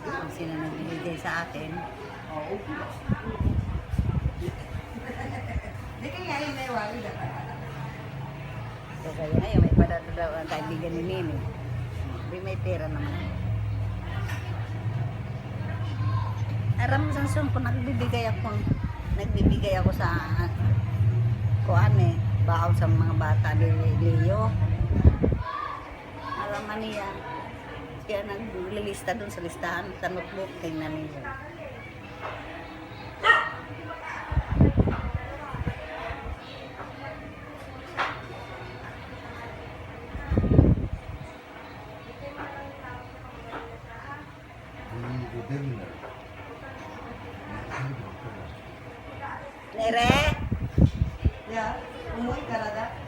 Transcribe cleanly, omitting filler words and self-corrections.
Kung sino nagbibigay sa akin. Oo. Hindi kaya yun na iwali na. So kaya ngayon, may padato daw ang kaibigan ni Nini. Hindi may pera naman. Aram sa sumpo, nagbibigay ako sa kuan eh, baon sa mga bata ni Leo. Alam niya. Kaya naglilista dun sa listahan sa notebook, tingnan niyo. Nere? Ya, umuwi ka na da?